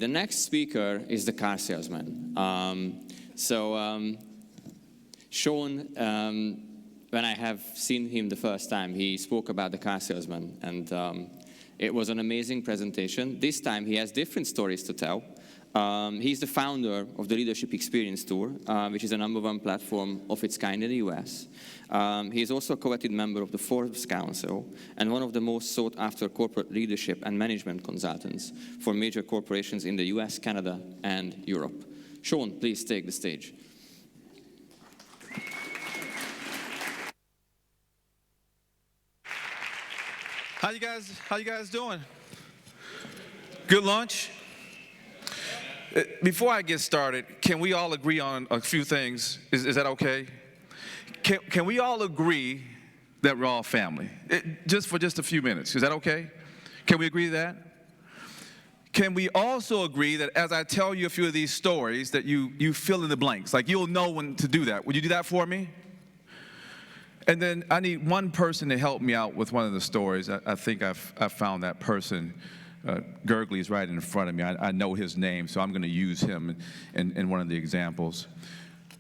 the next speaker is the car salesman. Shawn, when I have seen him the first time, he spoke about the car salesman, and it was an amazing presentation. This time he has different stories to tell. He's the founder of the Leadership Experience Tour, which is the #1 platform of its kind in the US. He is also a coveted member of the Forbes Council and one of the most sought after corporate leadership and management consultants for major corporations in the US, Canada, and Europe. Shawn, please take the stage. How you guys doing? Good lunch? Before I get started, can we all agree on a few things? Is that okay? Can we all agree that we're all family? Just for a few minutes. Is that okay? Can we agree to that? Can we also agree that as I tell you a few of these stories that you fill in the blanks? Like you'll know when to do that. Would you do that for me? And then I need one person to help me out with one of the stories. I think I've found that person. Gurgley is right in front of me. I know his name, so I'm going to use him in one of the examples.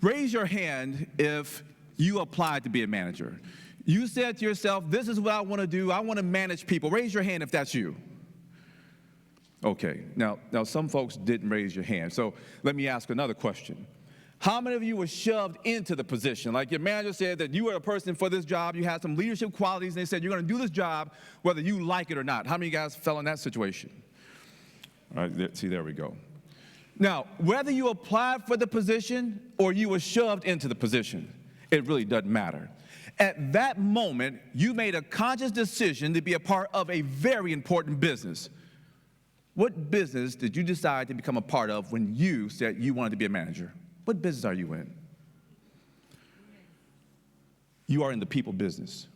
Raise your hand if you applied to be a manager. You said to yourself, this is what I want to do. I want to manage people. Raise your hand if that's you. Okay. Now some folks didn't raise your hand. So let me ask another question. How many of you were shoved into the position? Like your manager said that you were a person for this job, you had some leadership qualities, and they said you're going to do this job whether you like it or not. How many of you guys fell in that situation? All right, see, there we go. Now, whether you applied for the position or you were shoved into the position, it really doesn't matter. At that moment, you made a conscious decision to be a part of a very important business. What business did you decide to become a part of when you said you wanted to be a manager? What business are you in? You are in the people business.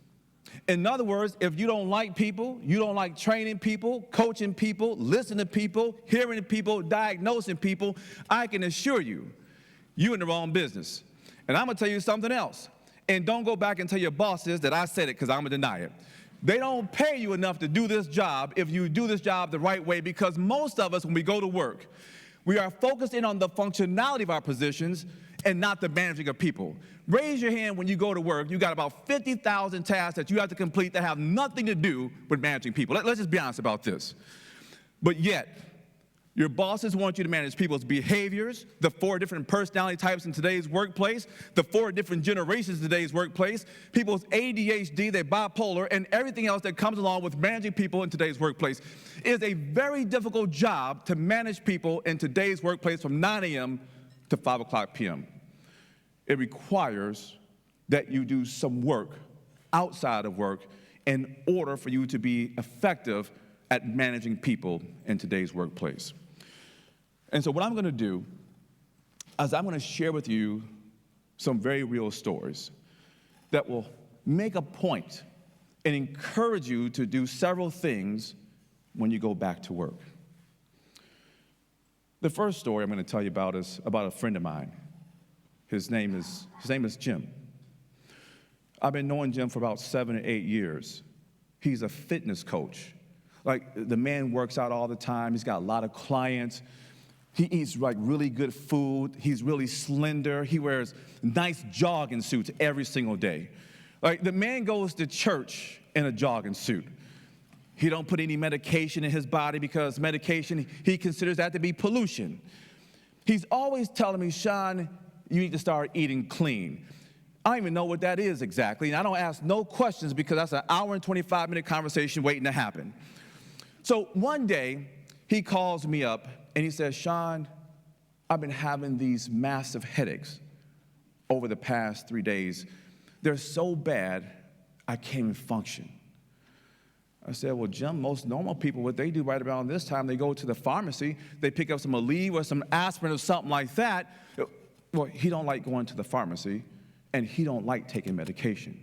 In other words, if you don't like people, you don't like training people, coaching people, listening to people, hearing people, diagnosing people, I can assure you, you're in the wrong business. And I'm going to tell you something else. And don't go back and tell your bosses that I said it because I'm going to deny it. They don't pay you enough to do this job if you do this job the right way, because most of us, when we go to work, we are focused in on the functionality of our positions and not the managing of people. Raise your hand when you go to work. You got about 50,000 tasks that you have to complete that have nothing to do with managing people. Let's just be honest about this. But yet, your bosses want you to manage people's behaviors, the 4 different personality types in today's workplace, the 4 different generations in today's workplace, people's ADHD, their bipolar, and everything else that comes along with managing people in today's workplace. It is a very difficult job to manage people in today's workplace from 9 a.m. to 5 o'clock p.m. It requires that you do some work outside of work in order for you to be effective at managing people in today's workplace. And so what I'm going to do is I'm going to share with you some very real stories that will make a point and encourage you to do several things when you go back to work. The first story I'm going to tell you about is about a friend of mine. His name is Jim. I've been knowing Jim for about 7 or 8 years. He's a fitness coach. Like, the man works out all the time. He's got a lot of clients. He eats like really good food. He's really slender. He wears nice jogging suits every single day. Like, the man goes to church in a jogging suit. He don't put any medication in his body because medication, he considers that to be pollution. He's always telling me, Shawn, you need to start eating clean. I don't even know what that is exactly, and I don't ask no questions because that's an hour and 25-minute conversation waiting to happen. So one day, he calls me up, and he says, Shawn, I've been having these massive headaches over the past 3 days. They're so bad, I can't even function. I said, well, Jim, most normal people, what they do right around this time, they go to the pharmacy, they pick up some Aleve or some aspirin or something like that. Well, he don't like going to the pharmacy, and he don't like taking medication.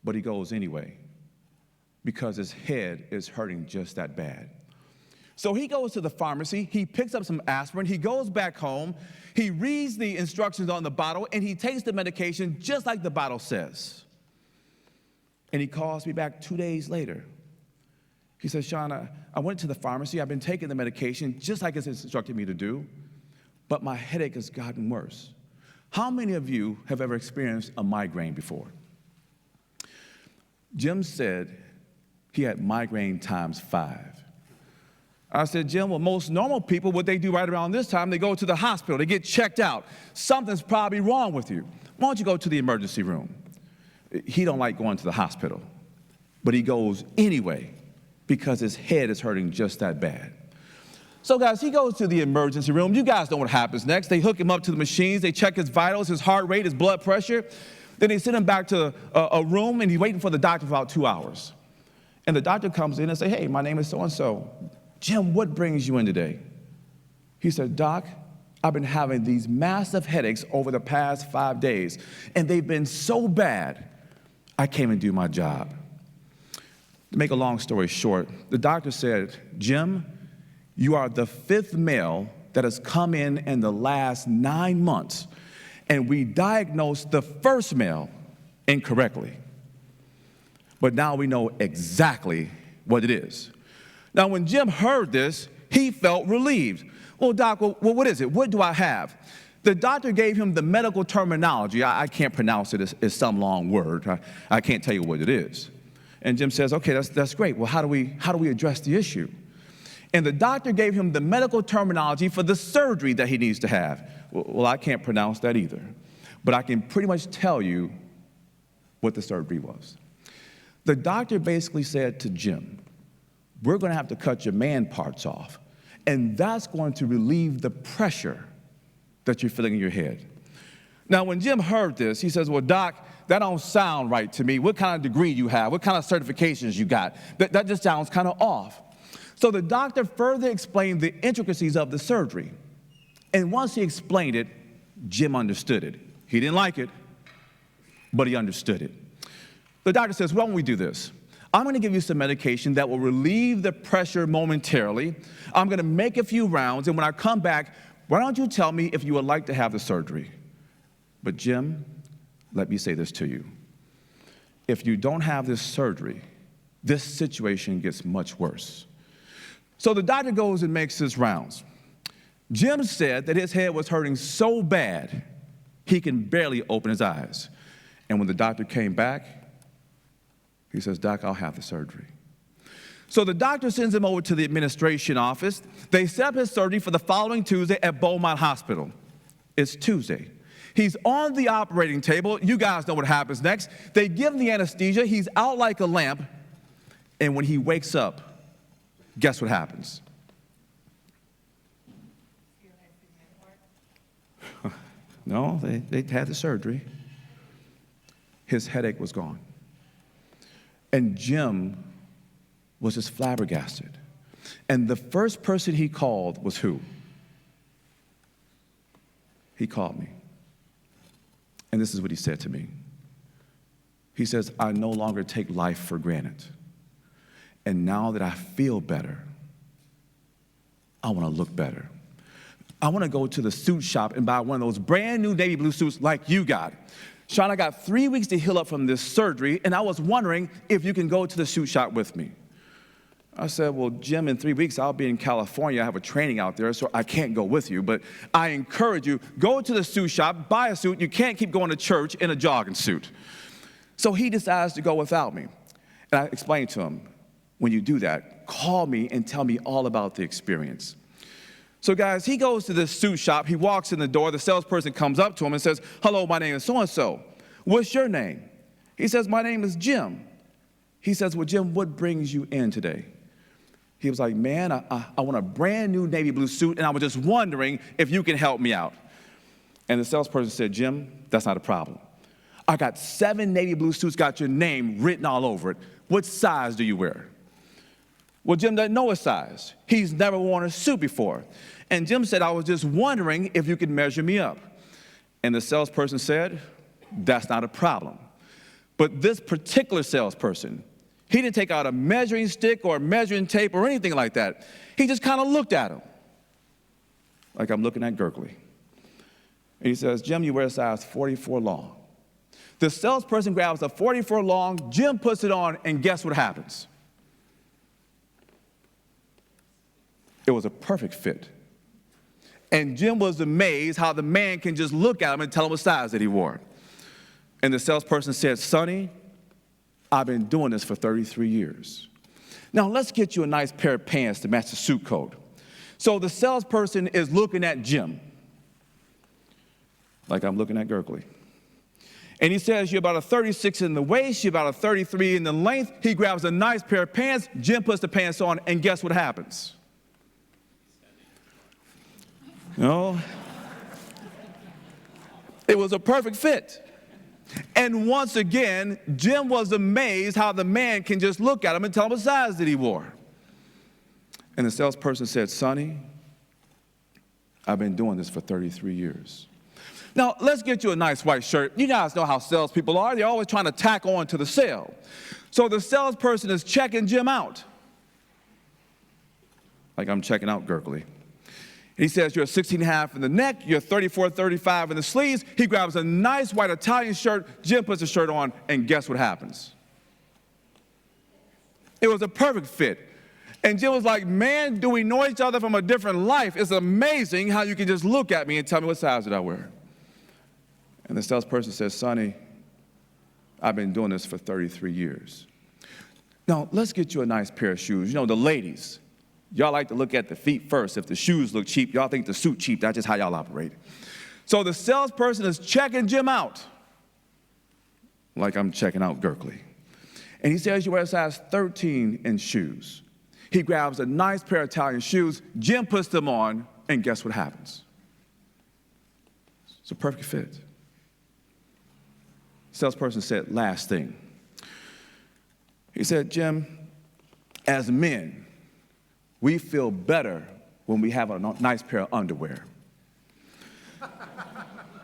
But he goes anyway, because his head is hurting just that bad. So he goes to the pharmacy, he picks up some aspirin, he goes back home, he reads the instructions on the bottle, and he takes the medication just like the bottle says. And he calls me back 2 days later, He says, Shawn, I went to the pharmacy. I've been taking the medication just like it's instructed me to do, but my headache has gotten worse. How many of you have ever experienced a migraine before? Jim said he had migraine times 5. I said, Jim, well, most normal people, what they do right around this time, they go to the hospital. They get checked out. Something's probably wrong with you. Why don't you go to the emergency room? He don't like going to the hospital, but he goes anyway because his head is hurting just that bad. So, guys, he goes to the emergency room. You guys know what happens next. They hook him up to the machines. They check his vitals, his heart rate, his blood pressure. Then they send him back to a room, and he's waiting for the doctor for about 2 hours. And the doctor comes in and says, hey, my name is so-and-so. Jim, what brings you in today? He said, Doc, I've been having these massive headaches over the past 5 days, and they've been so bad, I can't even do my job. To make a long story short, the doctor said, Jim, you are the 5th male that has come in the last 9 months, and we diagnosed the first male incorrectly. But now we know exactly what it is. Now, when Jim heard this, he felt relieved. Well, Doc, well, what is it? What do I have? The doctor gave him the medical terminology. I can't pronounce it. It's some long word. I can't tell you what it is. And Jim says, okay, that's great. Well, how do we address the issue? And the doctor gave him the medical terminology for the surgery that he needs to have. Well, I can't pronounce that either. But I can pretty much tell you what the surgery was. The doctor basically said to Jim, we're going to have to cut your man parts off, and that's going to relieve the pressure that you're feeling in your head. Now, when Jim heard this, he says, well, Doc, that don't sound right to me. What kind of degree you have? What kind of certifications you got? That just sounds kind of off. So the doctor further explained the intricacies of the surgery. And once he explained it, Jim understood it. He didn't like it, but he understood it. The doctor says, why don't we do this? I'm going to give you some medication that will relieve the pressure momentarily. I'm going to make a few rounds, and when I come back, why don't you tell me if you would like to have the surgery? But Jim, let me say this to you. If you don't have this surgery, this situation gets much worse. So the doctor goes and makes his rounds. Jim said that his head was hurting so bad, he can barely open his eyes. And when the doctor came back, he says, Doc, I'll have the surgery. So the doctor sends him over to the administration office. They set up his surgery for the following Tuesday at Beaumont Hospital. It's Tuesday. He's on the operating table. You guys know what happens next. They give him the anesthesia. He's out like a lamp. And when he wakes up, guess what happens? No, they had the surgery. His headache was gone. And Jim was just flabbergasted. And the first person he called was who? He called me. And this is what he said to me. He says, I no longer take life for granted. And now that I feel better, I want to look better. I want to go to the suit shop and buy one of those brand new navy blue suits like you got. Shawn, I got 3 weeks to heal up from this surgery, and I was wondering if you can go to the suit shop with me. I said, well, Jim, in 3 weeks, I'll be in California. I have a training out there, so I can't go with you. But I encourage you, go to the suit shop, buy a suit. You can't keep going to church in a jogging suit. So he decides to go without me. And I explained to him, when you do that, call me and tell me all about the experience. So, guys, he goes to this suit shop. He walks in the door. The salesperson comes up to him and says, hello, my name is so-and-so. What's your name? He says, my name is Jim. He says, well, Jim, what brings you in today? He was like, man, I want a brand new navy blue suit, and I was just wondering if you can help me out. And the salesperson said, Jim, that's not a problem. I got 7 navy blue suits, got your name written all over it. What size do you wear? Well, Jim doesn't know his size. He's never worn a suit before. And Jim said, I was just wondering if you could measure me up. And the salesperson said, that's not a problem. But this particular salesperson, he didn't take out a measuring stick or a measuring tape or anything like that. He just kind of looked at him, like I'm looking at Gerkley. And he says, Jim, you wear a size 44 long. The salesperson grabs a 44 long, Jim puts it on, and guess what happens? It was a perfect fit. And Jim was amazed how the man can just look at him and tell him what size that he wore. And the salesperson said, Sonny, I've been doing this for 33 years. Now let's get you a nice pair of pants to match the suit coat. So the salesperson is looking at Jim, like I'm looking at Gerkley. And he says, you're about a 36 in the waist, you're about a 33 in the length. He grabs a nice pair of pants, Jim puts the pants on, and guess what happens? No. It was a perfect fit. And once again, Jim was amazed how the man can just look at him and tell him what size that he wore. And the salesperson said, Sonny, I've been doing this for 33 years. Now, let's get you a nice white shirt. You guys know how salespeople are. They're always trying to tack on to the sale. So the salesperson is checking Jim out. Like I'm checking out Gerkley. He says, you're a 16.5 in the neck, you're 34, 35 in the sleeves. He grabs a nice white Italian shirt, Jim puts the shirt on, and guess what happens? It was a perfect fit. And Jim was like, man, do we know each other from a different life? It's amazing how you can just look at me and tell me what size did I wear. And the salesperson says, Sonny, I've been doing this for 33 years. Now, let's get you a nice pair of shoes. You know, the ladies, y'all like to look at the feet first. If the shoes look cheap, y'all think the suit cheap. That's just how y'all operate. So the salesperson is checking Jim out, like I'm checking out Gerkley. And he says you wear a size 13 in shoes. He grabs a nice pair of Italian shoes, Jim puts them on, and guess what happens? It's a perfect fit. Salesperson said, last thing. He said, Jim, as men, we feel better when we have a nice pair of underwear.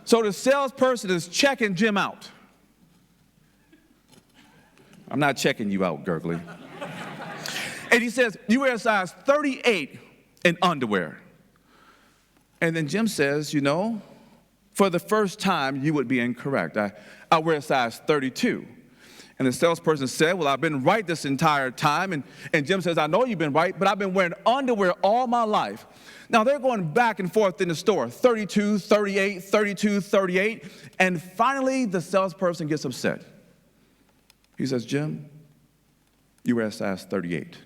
So the salesperson is checking Jim out. I'm not checking you out, Gerkley. And he says, you wear a size 38 in underwear. And then Jim says, you know, for the first time, you would be incorrect. I wear a size 32. And the salesperson said, well, I've been right this entire time. And Jim says, I know you've been right, but I've been wearing underwear all my life. Now, they're going back and forth in the store, 32, 38, 32, 38. And finally, the salesperson gets upset. He says, Jim, you wear a size 38.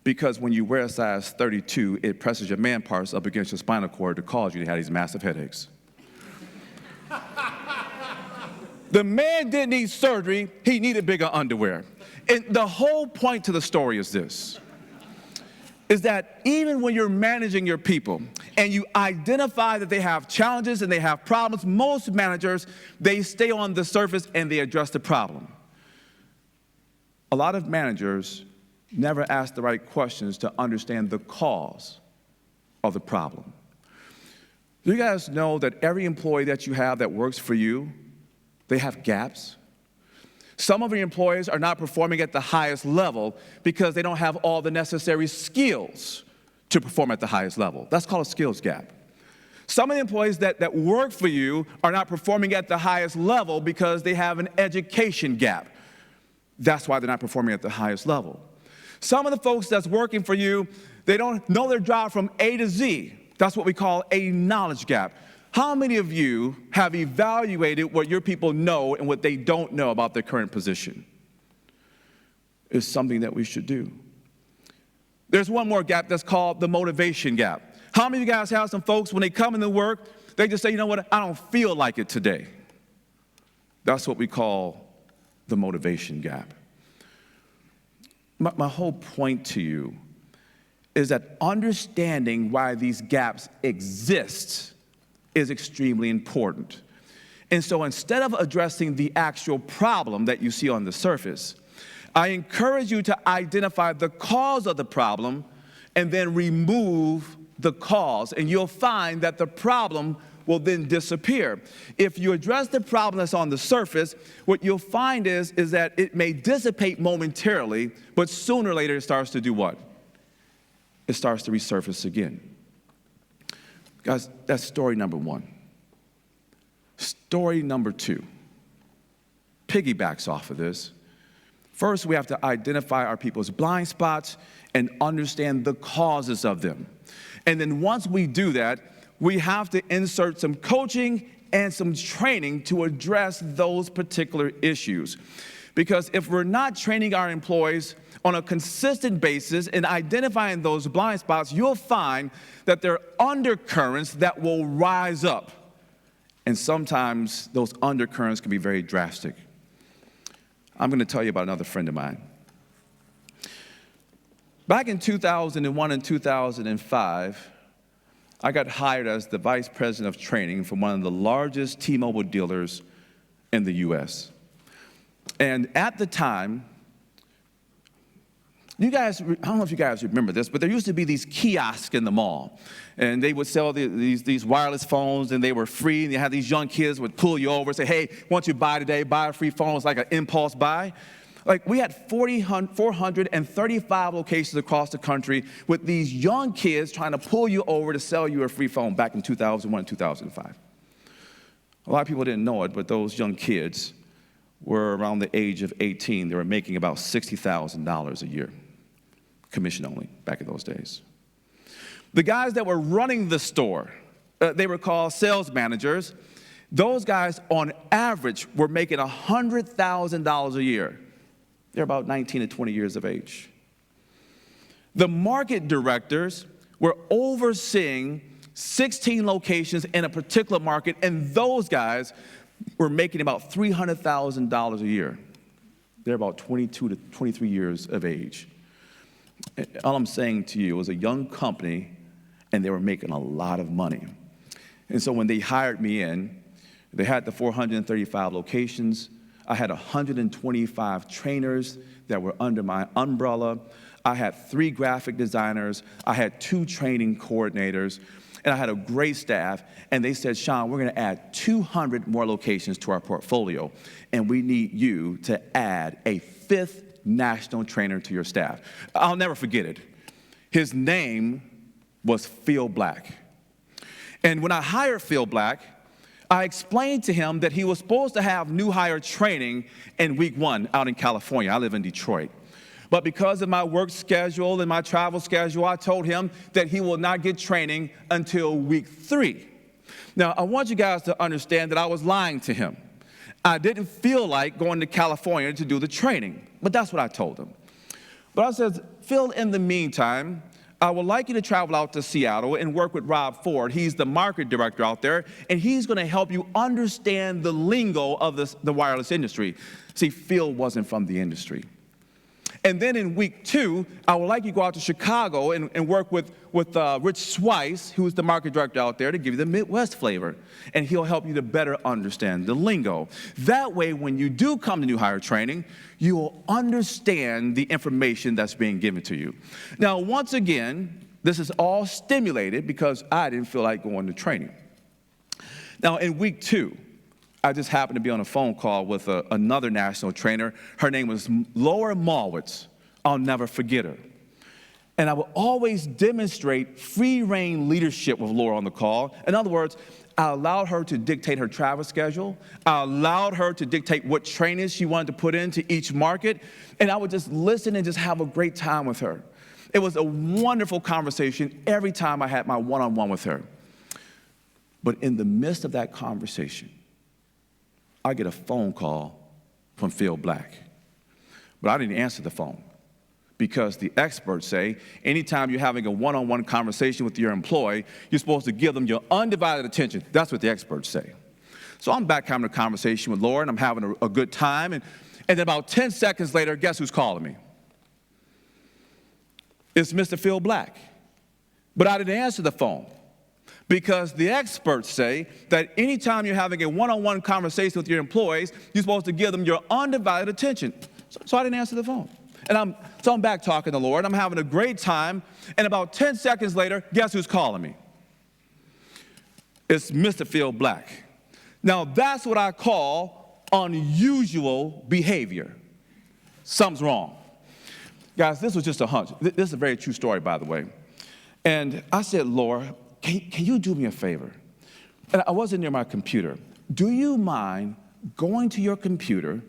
Because when you wear a size 32, it presses your man parts up against your spinal cord to cause you to have these massive headaches. The man didn't need surgery, he needed bigger underwear. And the whole point to the story is this, is that even when you're managing your people and you identify that they have challenges and they have problems, most managers, they stay on the surface and they address the problem. A lot of managers never ask the right questions to understand the cause of the problem. Do you guys know that every employee that you have that works for you, they have gaps? Some of your employees are not performing at the highest level because they don't have all the necessary skills to perform at the highest level. That's called a skills gap. Some of the employees that work for you are not performing at the highest level because they have an education gap. That's why they're not performing at the highest level. Some of the folks that's working for you, they don't know their job from A to Z. That's what we call a knowledge gap. How many of you have evaluated what your people know and what they don't know about their current position? It's something that we should do. There's one more gap that's called the motivation gap. How many of you guys have some folks, when they come into work, they just say, you know what, I don't feel like it today. That's what we call the motivation gap. My whole point to you is that understanding why these gaps exist is extremely important. And so instead of addressing the actual problem that you see on the surface, I encourage you to identify the cause of the problem and then remove the cause. And you'll find that the problem will then disappear. If you address the problem that's on the surface, what you'll find is that it may dissipate momentarily, but sooner or later it starts to do what? It starts to resurface again. Guys, that's story number one. Story number two piggybacks off of this. First, we have to identify our people's blind spots and understand the causes of them. And then once we do that, we have to insert some coaching and some training to address those particular issues. Because if we're not training our employees on a consistent basis in identifying those blind spots, you'll find that there are undercurrents that will rise up. And sometimes those undercurrents can be very drastic. I'm going to tell you about another friend of mine. Back in 2001 and 2005, I got hired as the vice president of training for one of the largest T-Mobile dealers in the U.S. And at the time, I don't know if you guys remember this, but there used to be these kiosks in the mall. And they would sell these wireless phones, and they were free. And you had these young kids would pull you over and say, hey, once you buy today, buy a free phone. It's like an impulse buy. Like, we had 435 locations across the country with these young kids trying to pull you over to sell you a free phone back in 2001 and 2005. A lot of people didn't know it, but those young kids were around the age of 18. They were making about $60,000 a year, commission only, back in those days. The guys that were running the store, they were called sales managers. Those guys, on average, were making $100,000 a year. They're about 19 to 20 years of age. The market directors were overseeing 16 locations in a particular market, and those guys were making about $300,000 a year. They're about 22 to 23 years of age. All I'm saying to you, it was a young company, and they were making a lot of money. And so when they hired me in, they had the 435 locations. I had 125 trainers that were under my umbrella. I had 3 graphic designers. I had 2 training coordinators. And I had a great staff. And they said, Shawn, we're going to add 200 more locations to our portfolio. And we need you to add a 5th national trainer to your staff. I'll never forget it. His name was Phil Black. And when I hired Phil Black, I explained to him that he was supposed to have new hire training in week 1 out in California. I live in Detroit. But because of my work schedule and my travel schedule, I told him that he will not get training until week 3. Now, I want you guys to understand that I was lying to him. I didn't feel like going to California to do the training, but that's what I told him. But I said, Phil, in the meantime, I would like you to travel out to Seattle and work with Rob Ford. He's the market director out there, and he's going to help you understand the lingo of the wireless industry. See, Phil wasn't from the industry. And then in week 2, I would like you to go out to Chicago and work with Rich Swice, who's the market director out there, to give you the Midwest flavor. And he'll help you to better understand the lingo. That way, when you do come to new hire training, you will understand the information that's being given to you. Now, once again, this is all stimulated because I didn't feel like going to training. Now, in week 2, I just happened to be on a phone call with another national trainer. Her name was Laura Malwitz. I'll never forget her. And I will always demonstrate free-rein leadership with Laura on the call. In other words, I allowed her to dictate her travel schedule. I allowed her to dictate what trainings she wanted to put into each market. And I would just listen and just have a great time with her. It was a wonderful conversation every time I had my one-on-one with her. But in the midst of that conversation, I get a phone call from Phil Black. But I didn't answer the phone because the experts say anytime you're having a one-on-one conversation with your employee, you're supposed to give them your undivided attention. That's what the experts say. So I'm back having a conversation with Laura, and I'm having a good time. And then about 10 seconds later, guess who's calling me? It's Mr. Phil Black. But I didn't answer the phone, because the experts say that anytime you're having a one-on-one conversation with your employees, you're supposed to give them your undivided attention. So I didn't answer the phone. And I'm back talking to Laura, and I'm having a great time. And about 10 seconds later, guess who's calling me? It's Mr. Phil Black. Now, that's what I call unusual behavior. Something's wrong. Guys, this was just a hunch. This is a very true story, by the way. And I said, Laura, can you do me a favor? And I wasn't near my computer. Do you mind going to your computer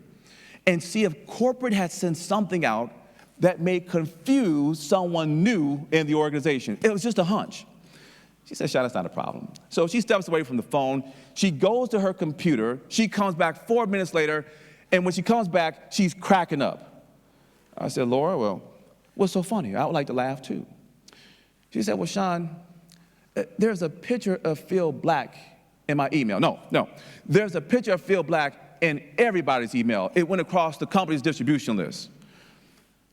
and see if corporate had sent something out that may confuse someone new in the organization. It was just a hunch. She said, Shawn, that's not a problem. So she steps away from the phone. She goes to her computer. She comes back 4 minutes later, and when she comes back, she's cracking up. I said, Laura, well, what's so funny? I would like to laugh too. She said, well, Shawn, there's a picture of Phil Black in my email. No. There's a picture of Phil Black in everybody's email. It went across the company's distribution list.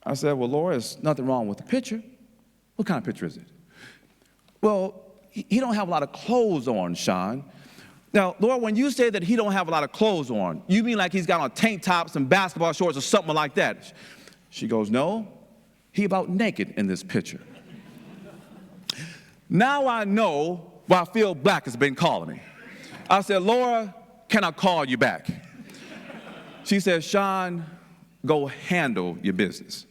I said, well, Laura, there's nothing wrong with the picture. What kind of picture is it? Well, he don't have a lot of clothes on, Shawn. Now, Laura, when you say that he don't have a lot of clothes on, you mean like he's got on tank tops and basketball shorts or something like that? She goes, no, he about naked in this picture. Now I know why Phil Black has been calling me. I said, Laura, can I call you back? She said, Shawn, go handle your business.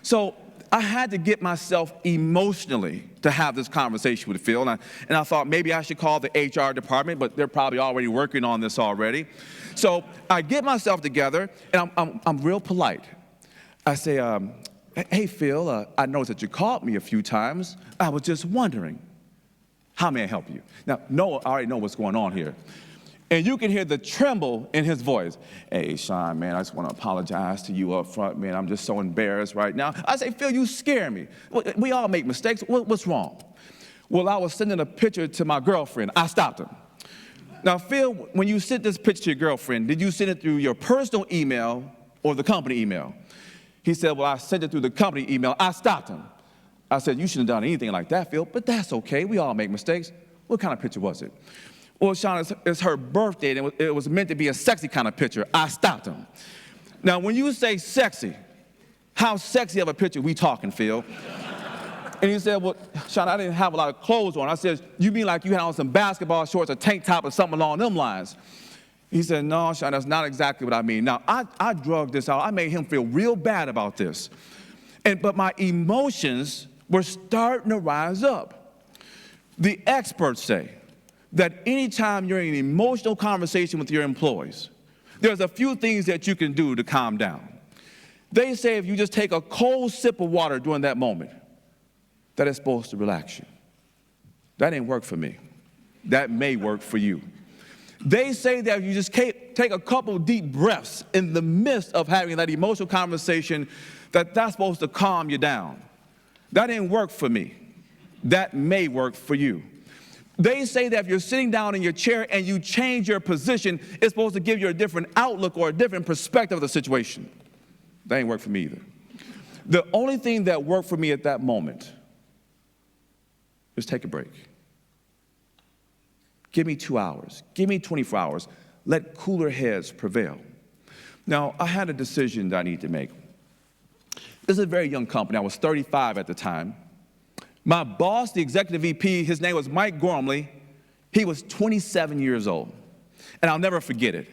So I had to get myself emotionally to have this conversation with Phil, and I thought maybe I should call the HR department, but they're probably already working on this already. So I get myself together, and I'm real polite. I say, hey, Phil, I noticed that you called me a few times. I was just wondering, how may I help you? Now, Noah, I already know what's going on here. And you can hear the tremble in his voice. Hey, Shawn, man, I just want to apologize to you up front, man. I'm just so embarrassed right now. I say, Phil, you scare me. We all make mistakes. What's wrong? Well, I was sending a picture to my girlfriend. I stopped him. Now, Phil, when you sent this picture to your girlfriend, did you send it through your personal email or the company email? He said, well, I sent it through the company email. I stopped him. I said, you shouldn't have done anything like that, Phil, but that's okay. We all make mistakes. What kind of picture was it? Well, Shawn, it's her birthday, and it was meant to be a sexy kind of picture. I stopped him. Now, when you say sexy, how sexy of a picture we talking, Phil? And he said, well, Shawn, I didn't have a lot of clothes on. I said, you mean like you had on some basketball shorts, a tank top, or something along them lines? He said, no, Shawn, that's not exactly what I mean. Now, I drugged this out. I made him feel real bad about this. But my emotions were starting to rise up. The experts say that anytime you're in an emotional conversation with your employees, there's a few things that you can do to calm down. They say if you just take a cold sip of water during that moment, that it's supposed to relax you. That ain't work for me. That may work for you. They say that if you just take a couple deep breaths in the midst of having that emotional conversation, that's supposed to calm you down. That didn't work for me. That may work for you. They say that if you're sitting down in your chair and you change your position, it's supposed to give you a different outlook or a different perspective of the situation. That ain't work for me either. The only thing that worked for me at that moment is take a break. Give me 2 hours. Give me 24 hours. Let cooler heads prevail. Now, I had a decision that I need to make. This is a very young company. I was 35 at the time. My boss, the executive VP, his name was Mike Gormley. He was 27 years old, and I'll never forget it.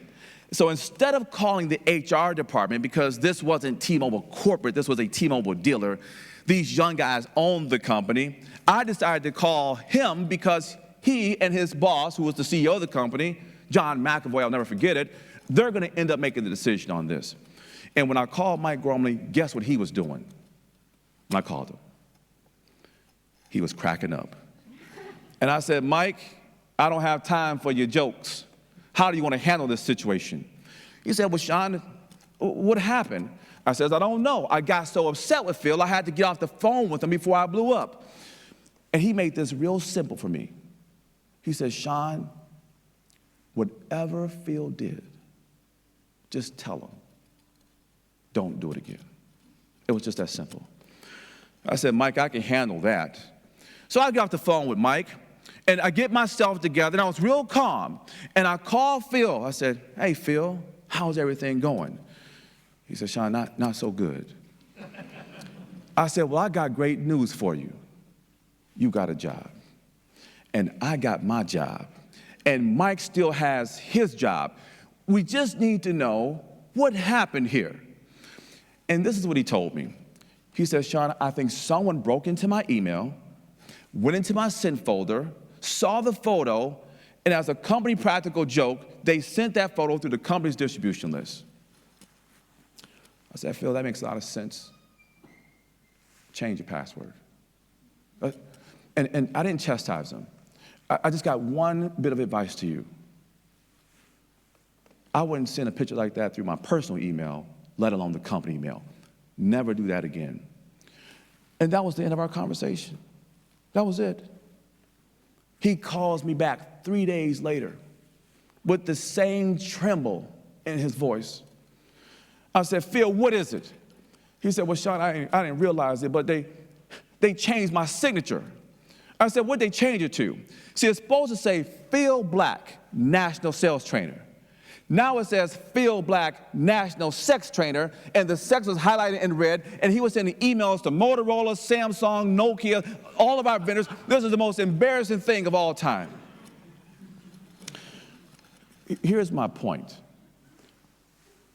So instead of calling the HR department, because this wasn't T-Mobile corporate, this was a T-Mobile dealer, these young guys owned the company, I decided to call him because he and his boss, who was the CEO of the company, John McAvoy, I'll never forget it, they're going to end up making the decision on this. And when I called Mike Gormley, guess what he was doing when I called him? He was cracking up. And I said, Mike, I don't have time for your jokes. How do you want to handle this situation? He said, well, Shawn, what happened? I said, I don't know. I got so upset with Phil, I had to get off the phone with him before I blew up. And he made this real simple for me. He said, Shawn, whatever Phil did, just tell him, don't do it again. It was just that simple. I said, Mike, I can handle that. So I get off the phone with Mike, and I get myself together, and I was real calm. And I called Phil. I said, hey, Phil, how's everything going? He said, Shawn, not so good. I said, well, I got great news for you. You got a job. And I got my job. And Mike still has his job. We just need to know what happened here. And this is what he told me. He said, Shawn, I think someone broke into my email, went into my sent folder, saw the photo, and as a company practical joke, they sent that photo through the company's distribution list. I said, Phil, that makes a lot of sense. Change your password. And I didn't chastise him. I just got one bit of advice to you. I wouldn't send a picture like that through my personal email, let alone the company email. Never do that again. And that was the end of our conversation. That was it. He calls me back 3 days later with the same tremble in his voice. I said, Phil, what is it? He said, well, Shawn, I didn't realize it, but they changed my signature. I said, what'd they change it to? See, it's supposed to say Phil Black, National Sales Trainer. Now it says Phil Black, National Sex Trainer, and the sex was highlighted in red, and he was sending emails to Motorola, Samsung, Nokia, all of our vendors. This is the most embarrassing thing of all time. Here's my point.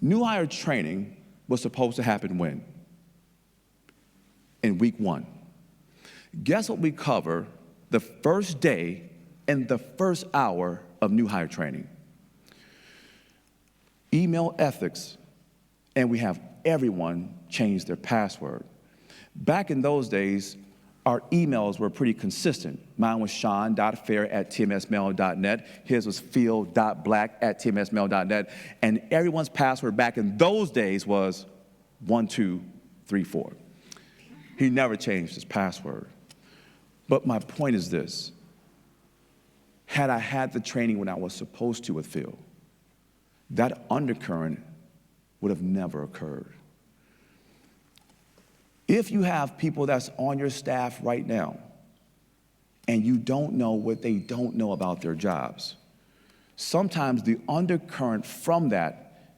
New hire training was supposed to happen when? In week 1. Guess what we cover the first day and the first hour of new hire training? Email ethics, and we have everyone change their password. Back in those days, our emails were pretty consistent. Mine was shawn.fair@tmsmail.net. His was phil.black@tmsmail.net. And everyone's password back in those days was 1234. He never changed his password. But my point is this. Had I had the training when I was supposed to with Phil, that undercurrent would have never occurred. If you have people that's on your staff right now and you don't know what they don't know about their jobs, sometimes the undercurrent from that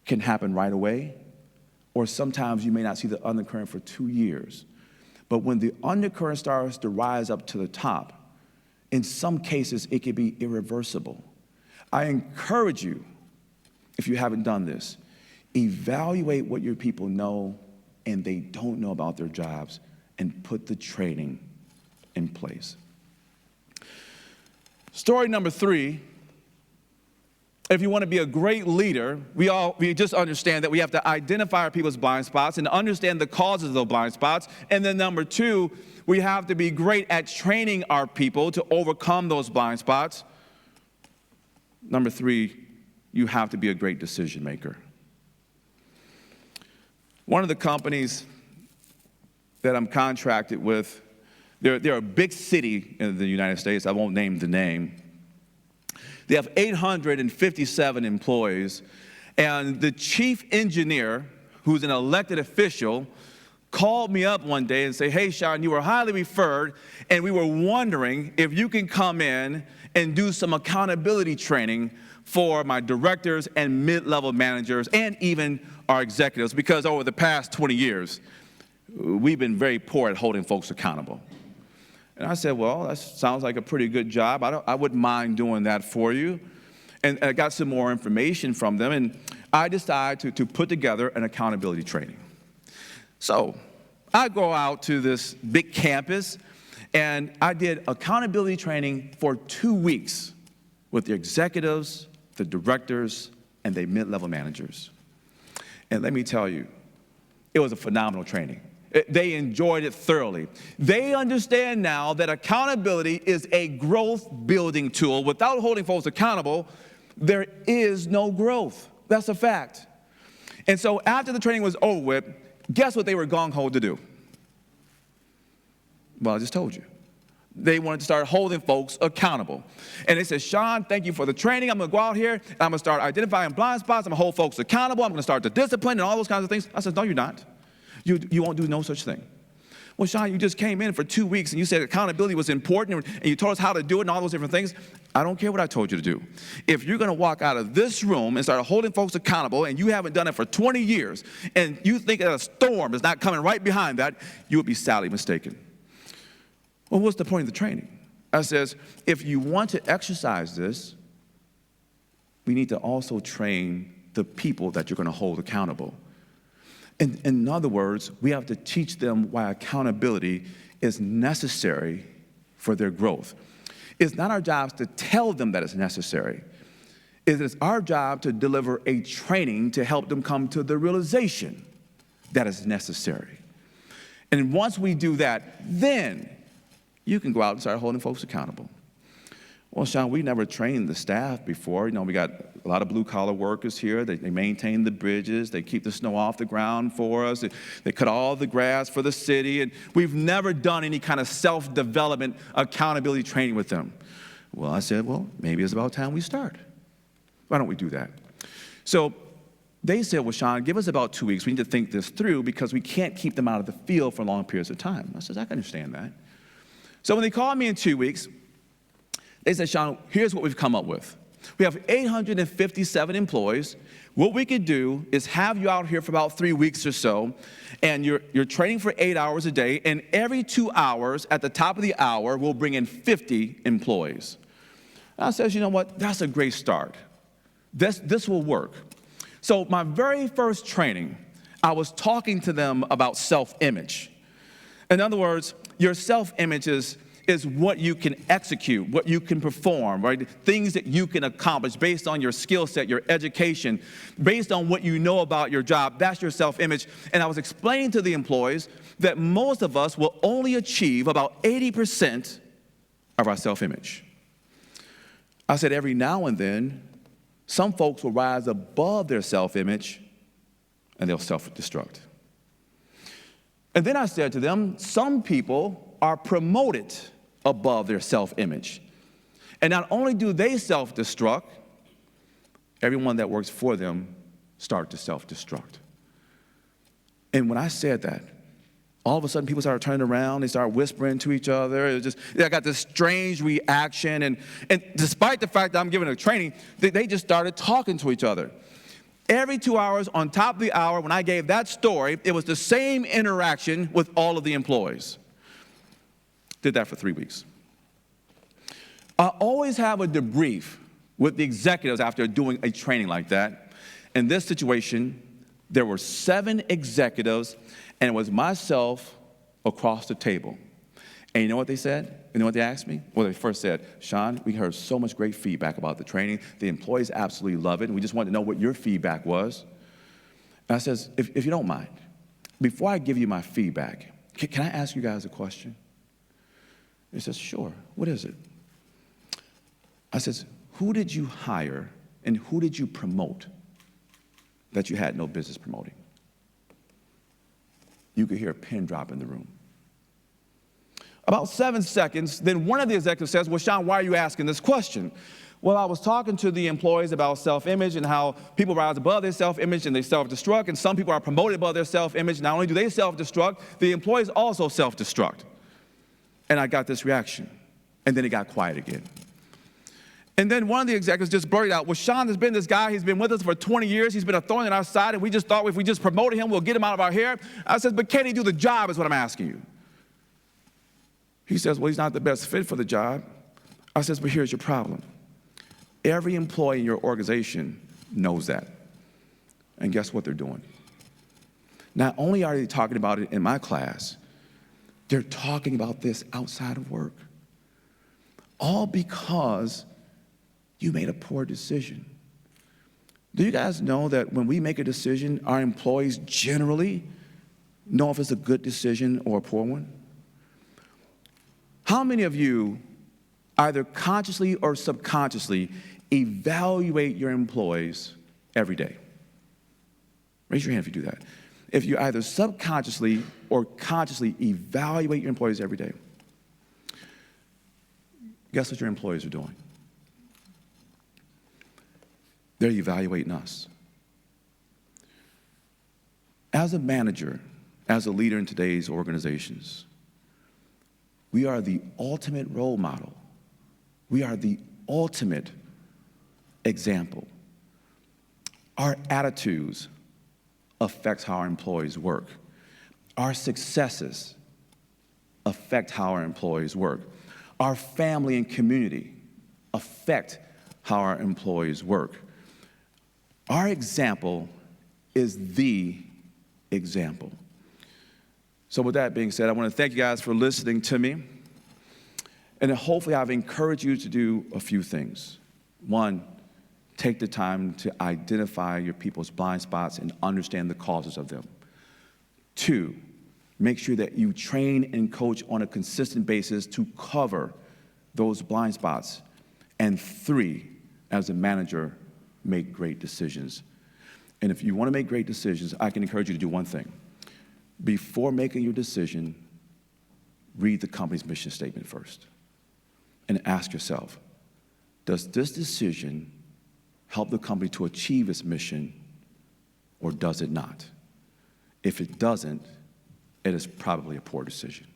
can happen right away, or sometimes you may not see the undercurrent for 2 years. But when the undercurrent starts to rise up to the top, in some cases it can be irreversible. I encourage you, if you haven't done this, evaluate what your people know and they don't know about their jobs and put the training in place. Story number 3, if you want to be a great leader, we just understand that we have to identify our people's blind spots and understand the causes of those blind spots. And then number 2, we have to be great at training our people to overcome those blind spots. Number 3, you have to be a great decision maker. One of the companies that I'm contracted with, they're a big city in the United States. I won't name the name. They have 857 employees, and the chief engineer, who's an elected official, called me up one day and said, hey, Shawn, you were highly referred, and we were wondering if you can come in and do some accountability training for my directors and mid-level managers and even our executives, because over the past 20 years, we've been very poor at holding folks accountable. And I said, well, that sounds like a pretty good job. I wouldn't mind doing that for you. And I got some more information from them, and I decided to put together an accountability training. So I go out to this big campus, and I did accountability training for 2 weeks with the executives, the directors, and the mid-level managers. And let me tell you, it was a phenomenal training. They enjoyed it thoroughly. They understand now that accountability is a growth-building tool. Without holding folks accountable, there is no growth. That's a fact. And so after the training was over with, guess what they were gung-ho to do? Well, I just told you. They wanted to start holding folks accountable. And they said, Shawn, thank you for the training. I'm going to go out here, and I'm going to start identifying blind spots. I'm going to hold folks accountable. I'm going to start the discipline and all those kinds of things. I said, no, you're not. You won't do no such thing. Well, Shawn, you just came in for 2 weeks, and you said accountability was important, and you told us how to do it and all those different things. I don't care what I told you to do. If you're going to walk out of this room and start holding folks accountable, and you haven't done it for 20 years, and you think that a storm is not coming right behind that, you would be sadly mistaken. Well, what's the point of the training? I says, if you want to exercise this, we need to also train the people that you're going to hold accountable. In other words, we have to teach them why accountability is necessary for their growth. It's not our job to tell them that it's necessary. It is our job to deliver a training to help them come to the realization that is necessary. And once we do that, then you can go out and start holding folks accountable. Well, Shawn, we never trained the staff before. We got a lot of blue-collar workers here. They maintain the bridges. They keep the snow off the ground for us. They cut all the grass for the city. And we've never done any kind of self-development accountability training with them. Well, I said, well, maybe it's about time we start. Why don't we do that? So they said, well, Shawn, give us about 2 weeks. We need to think this through because we can't keep them out of the field for long periods of time. I said, I can understand that. So when they called me in 2 weeks, they said, Shawn, here's what we've come up with. We have 857 employees. What we could do is have you out here for about 3 weeks or so, and you're training for 8 hours a day, and every 2 hours, at the top of the hour, we'll bring in 50 employees. And I said, you know what? That's a great start. This will work. So my very first training, I was talking to them about self-image. In other words, your self-image is what you can execute, what you can perform, right? Things that you can accomplish based on your skill set, your education, based on what you know about your job. That's your self-image. And I was explaining to the employees that most of us will only achieve about 80% of our self-image. I said every now and then, some folks will rise above their self-image and they'll self-destruct. And then I said to them, some people are promoted above their self-image. And not only do they self-destruct, everyone that works for them start to self-destruct. And when I said that, all of a sudden people started turning around, they started whispering to each other. It was just, I got this strange reaction. And despite the fact that I'm giving a training, they just started talking to each other. Every 2 hours, on top of the hour, when I gave that story, it was the same interaction with all of the employees. Did that for 3 weeks. I always have a debrief with the executives after doing a training like that. In this situation, there were 7 executives, and it was myself across the table. And you know what they said? You know what they asked me? Well, they first said, Shawn, we heard so much great feedback about the training. The employees absolutely love it, and we just wanted to know what your feedback was. And I says, if you don't mind, before I give you my feedback, can I ask you guys a question? He says, sure. What is it? I says, who did you hire and who did you promote that you had no business promoting? You could hear a pin drop in the room. About 7 seconds, then one of the executives says, well, Shawn, why are you asking this question? Well, I was talking to the employees about self-image and how people rise above their self-image and they self-destruct, and some people are promoted above their self-image. Not only do they self-destruct, the employees also self-destruct. And I got this reaction. And then it got quiet again. And then one of the executives just blurted out, well, Shawn, there's been this guy, he's been with us for 20 years, he's been a thorn in our side, and we just thought if we just promoted him, we'll get him out of our hair. I said, but can he do the job is what I'm asking you. He says, well, he's not the best fit for the job. I says, but here's your problem. Every employee in your organization knows that. And guess what they're doing? Not only are they talking about it in my class, they're talking about this outside of work. All because you made a poor decision. Do you guys know that when we make a decision, our employees generally know if it's a good decision or a poor one? How many of you, either consciously or subconsciously, evaluate your employees every day? Raise your hand if you do that. If you either subconsciously or consciously evaluate your employees every day, guess what your employees are doing? They're evaluating us. As a manager, as a leader in today's organizations, we are the ultimate role model. We are the ultimate example. Our attitudes affect how our employees work. Our successes affect how our employees work. Our family and community affect how our employees work. Our example is the example. So with that being said, I want to thank you guys for listening to me. And hopefully I've encouraged you to do a few things. One, take the time to identify your people's blind spots and understand the causes of them. 2, make sure that you train and coach on a consistent basis to cover those blind spots. And 3, as a manager, make great decisions. And if you want to make great decisions, I can encourage you to do one thing. Before making your decision, read the company's mission statement first and ask yourself, does this decision help the company to achieve its mission, or does it not? If it doesn't, it is probably a poor decision.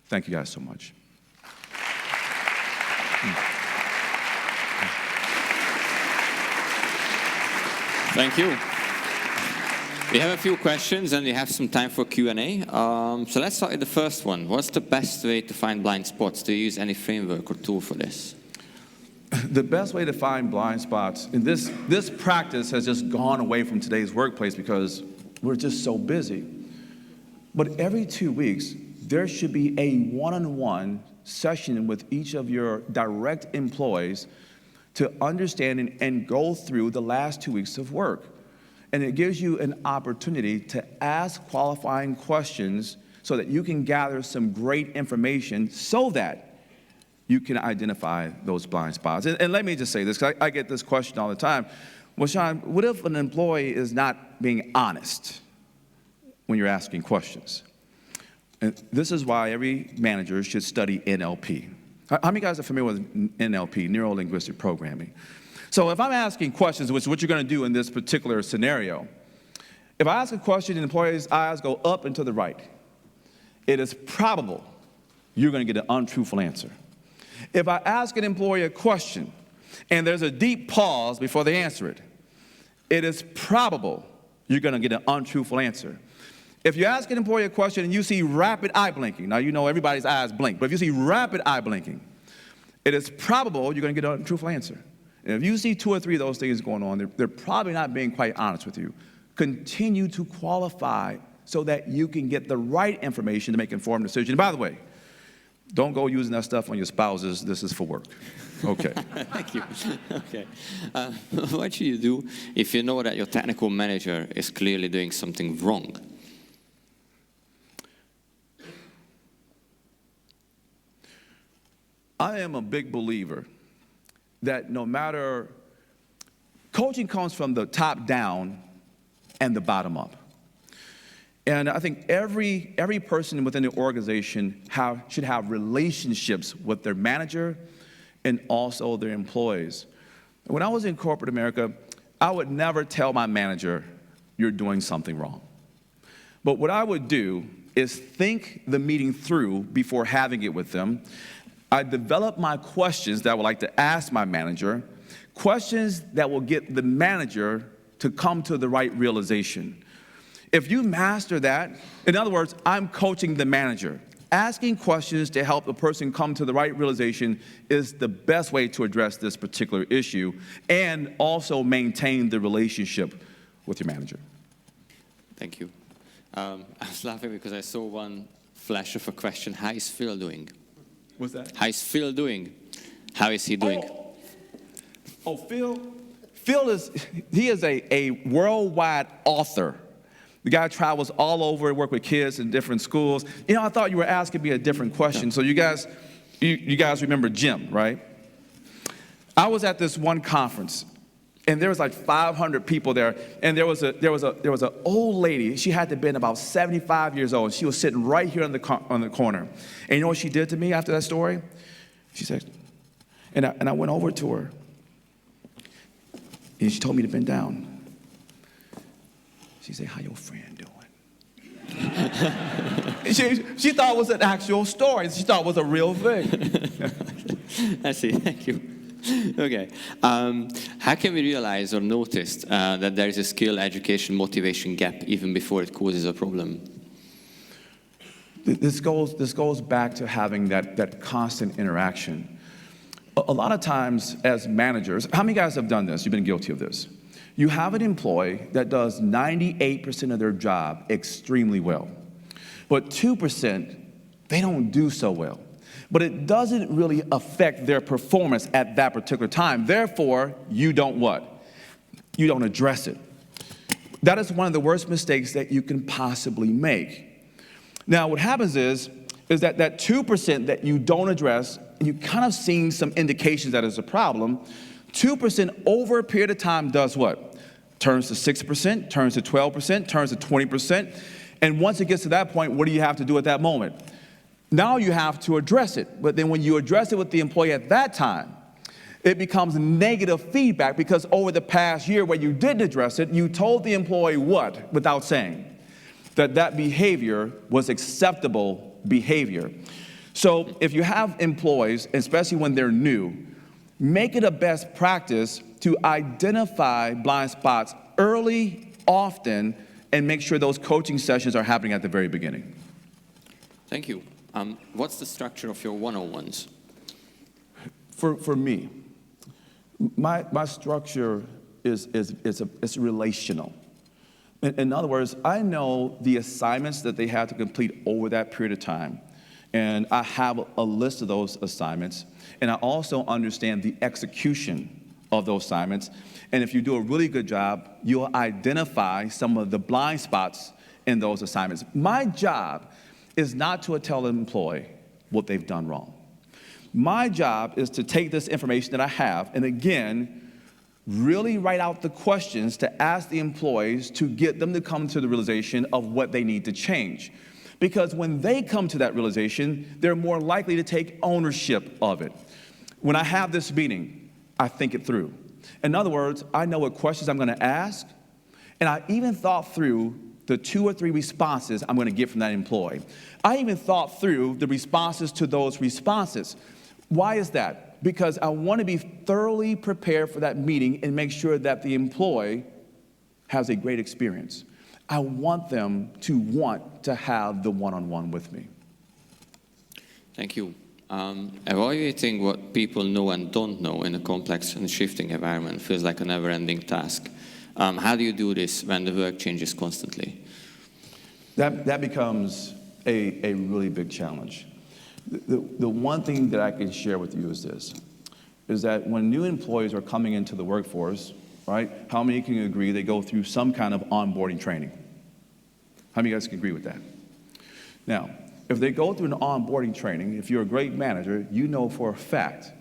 Thank you guys so much. Thank you. We have a few questions and we have some time for Q&A. So let's start with the first one. What's the best way to find blind spots? Do you use any framework or tool for this? The best way to find blind spots, and this practice has just gone away from today's workplace because we're just so busy. But every 2 weeks, there should be a one-on-one session with each of your direct employees to understand and go through the last 2 weeks of work. And it gives you an opportunity to ask qualifying questions so that you can gather some great information so that you can identify those blind spots. And let me just say this, because I get this question all the time. Well, Shawn, what if an employee is not being honest when you're asking questions? And this is why every manager should study NLP. How many guys are familiar with NLP, neuro-linguistic programming? So if I'm asking questions, which is what you're going to do in this particular scenario, if I ask a question and the employee's eyes go up and to the right, it is probable you're going to get an untruthful answer. If I ask an employee a question and there's a deep pause before they answer it, it is probable you're going to get an untruthful answer. If you ask an employee a question and you see rapid eye blinking, now you know everybody's eyes blink, but if you see rapid eye blinking, it is probable you're going to get an untruthful answer. And if you see 2 or 3 of those things going on, they're probably not being quite honest with you. Continue to qualify so that you can get the right information to make informed decisions. And by the way, don't go using that stuff on your spouses. This is for work. Okay. Thank you. Okay. What should you do if you know that your technical manager is clearly doing something wrong? I am a big believer that no matter, coaching comes from the top down and the bottom up. And I think every person within the organization should have relationships with their manager and also their employees. When I was in corporate America, I would never tell my manager, you're doing something wrong. But what I would do is think the meeting through before having it with them. I develop my questions that I would like to ask my manager, questions that will get the manager to come to the right realization. If you master that, in other words, I'm coaching the manager. Asking questions to help the person come to the right realization is the best way to address this particular issue and also maintain the relationship with your manager. Thank you. I was laughing because I saw one flash of a question. How is Phil doing? What's that? How is Phil doing? How is he doing? Phil is a worldwide author. The guy travels all over, work with kids in different schools. You know, I thought you were asking me a different question. So you guys remember Jim, right? I was at this one conference, and there was like 500 people there, and there was an old lady. She had to have been about 75 years old. She was sitting right here on the corner. And you know what she did to me after that story? She said, and I went over to her, and she told me to bend down. She said, how your friend doing? she thought it was an actual story. She thought it was a real thing. I see, thank you. Okay. How can we realize or notice that there is a skill, education, motivation gap even before it causes a problem? This goes back to having that constant interaction. A lot of times as managers, how many guys have done this? You've been guilty of this. You have an employee that does 98% of their job extremely well, but 2%, they don't do so well. But it doesn't really affect their performance at that particular time. Therefore, you don't what? You don't address it. That is one of the worst mistakes that you can possibly make. Now, what happens is that 2% that you don't address, and you kind of seen some indications that is a problem, 2% over a period of time does what? Turns to 6%, turns to 12%, turns to 20%. And once it gets to that point, what do you have to do at that moment? Now you have to address it. But then when you address it with the employee at that time, it becomes negative feedback, because over the past year where you didn't address it, you told the employee what without saying? That behavior was acceptable behavior. So if you have employees, especially when they're new, make it a best practice to identify blind spots early, often, and make sure those coaching sessions are happening at the very beginning. Thank you. What's the structure of your one-on-ones? For me, my structure is relational. In other words, I know the assignments that they have to complete over that period of time, and I have a list of those assignments, and I also understand the execution of those assignments. And if you do a really good job, you'll identify some of the blind spots in those assignments. My job is not to tell an employee what they've done wrong. My job is to take this information that I have and, again, really write out the questions to ask the employees to get them to come to the realization of what they need to change. Because when they come to that realization, they're more likely to take ownership of it. When I have this meeting, I think it through. In other words, I know what questions I'm going to ask, and I even thought through the 2 or 3 responses I'm going to get from that employee. I even thought through the responses to those responses. Why is that? Because I want to be thoroughly prepared for that meeting and make sure that the employee has a great experience. I want them to want to have the one-on-one with me. Thank you. Evaluating what people know and don't know in a complex and shifting environment feels like a never-ending task. How do you do this when the work changes constantly? That becomes a really big challenge. The one thing that I can share with you is this, is that when new employees are coming into the workforce, right, how many can agree they go through some kind of onboarding training? How many of you guys can agree with that? Now, if they go through an onboarding training, if you're a great manager, you know for a fact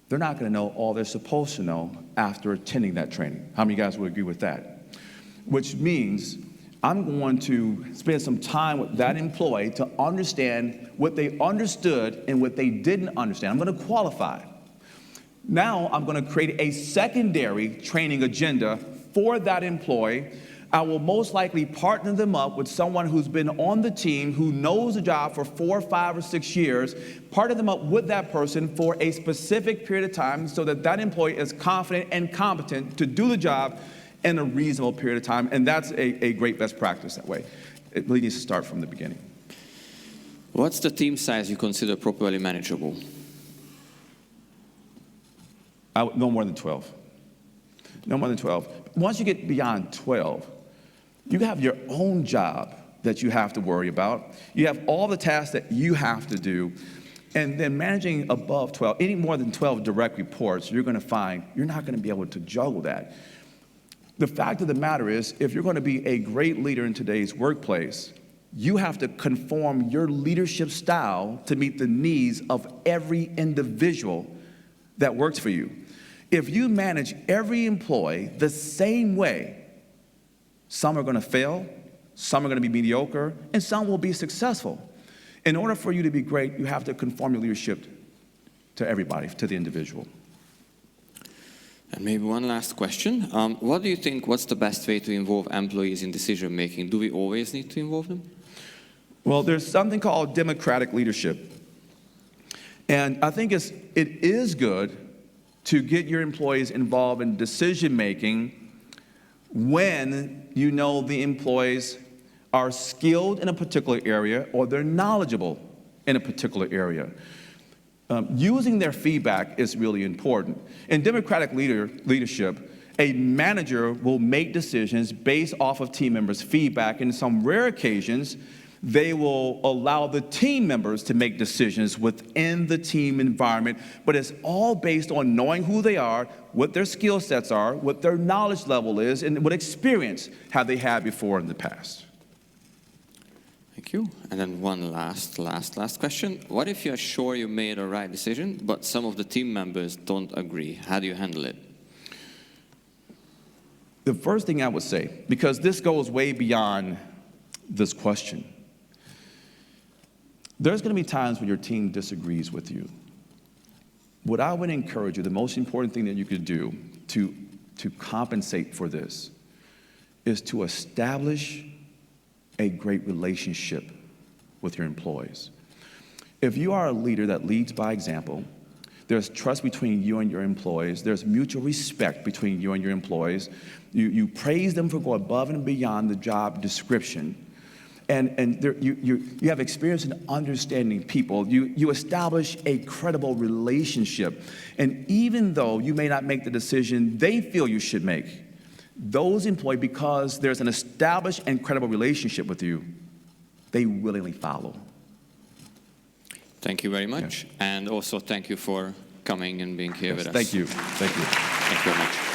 they're not going to know all they're supposed to know after attending that training. How many of you guys would agree with that? Which means I'm going to spend some time with that employee to understand what they understood and what they didn't understand. I'm going to qualify. Now I'm going to create a secondary training agenda for that employee. I will most likely partner them up with someone who's been on the team, who knows the job for 4, 5, or 6 years, partner them up with that person for a specific period of time so that that employee is confident and competent to do the job in a reasonable period of time. And that's a great best practice that way. It really needs to start from the beginning. What's the team size you consider properly manageable? No more than 12. No more than 12. Once you get beyond 12, you have your own job that you have to worry about. You have all the tasks that you have to do. And then managing above 12, any more than 12 direct reports, you're going to find you're not going to be able to juggle that. The fact of the matter is, if you're going to be a great leader in today's workplace, you have to conform your leadership style to meet the needs of every individual that works for you. If you manage every employee the same way, some are going to fail, some are going to be mediocre, and some will be successful. In order for you to be great, you have to conform your leadership to everybody, to the individual. And maybe one last question. What do you think, what's the best way to involve employees in decision making? Do we always need to involve them? Well, there's something called democratic leadership. And I think it is good to get your employees involved in decision making when you know the employees are skilled in a particular area or they're knowledgeable in a particular area. Using their feedback is really important. In democratic leadership, a manager will make decisions based off of team members' feedback. In some rare occasions, They will allow the team members to make decisions within the team environment, but it's all based on knowing who they are, what their skill sets are, what their knowledge level is, and what experience have they had before in the past. Thank you. And then one last question. What if you're sure you made a right decision, but some of the team members don't agree? How do you handle it? The first thing I would say, because this goes way beyond this question, there's going to be times when your team disagrees with you. What I would encourage you, the most important thing that you could do to compensate for this is to establish a great relationship with your employees. If you are a leader that leads by example, there's trust between you and your employees. There's mutual respect between you and your employees. You praise them for going above and beyond the job description. And there, you have experience in understanding people. You establish a credible relationship. And even though you may not make the decision they feel you should make, those employees, because there's an established and credible relationship with you, they willingly follow. Thank you very much. Yeah. And also thank you for coming and being here with us. Thank you. Thank you. Thank you very much.